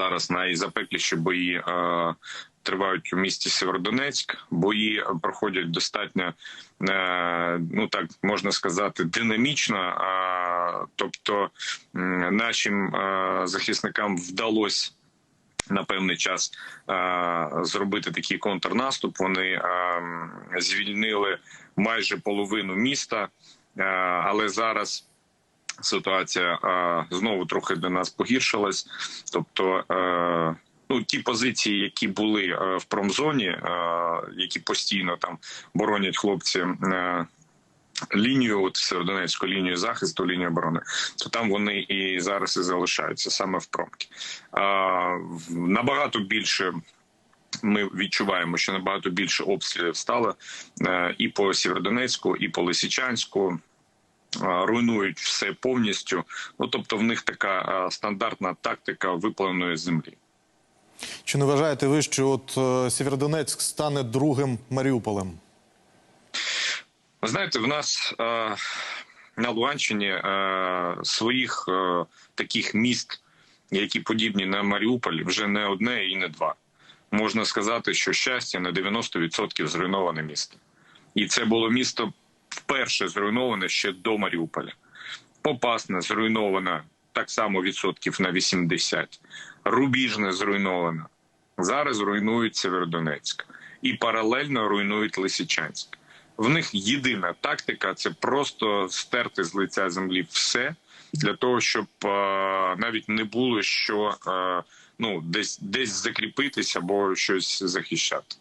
Зараз найзапекліші бої тривають у місті Сєвєродонецьк. Бої проходять достатньо, ну так можна сказати, динамічно. Тобто нашим захисникам вдалося на певний час зробити такий контрнаступ. Вони звільнили майже половину міста, але зараз ситуація знову трохи для нас погіршилась. Тобто, ну, ті позиції, які були в промзоні, які постійно там боронять хлопці лінію, от Сєвєродонецьку лінію захисту, лінію оборони, то там вони і зараз і залишаються, саме в промки. Набагато більше ми відчуваємо, що набагато більше обстрілів стало і по Сєвєродонецьку, і по Лисичанську. Руйнують все повністю. Ну, тобто в них така стандартна тактика виплавленої землі. Чи не вважаєте ви, що от Сєвєродонецьк стане другим Маріуполем? Ви знаєте, в нас на Луганщині своїх таких міст, які подібні на Маріуполь, вже не одне і не два. Можна сказати, що Щастя на 90% зруйноване місто. І це було місто вперше зруйноване ще до Маріуполя. Попасне зруйновано так само відсотків на 80. Рубіжне зруйновано. Зараз руйнують Сєвєродонецьк. І паралельно руйнують Лисичанськ. В них єдина тактика – це просто стерти з лиця землі все, для того, щоб навіть не було що ну, десь закріпитися або щось захищати.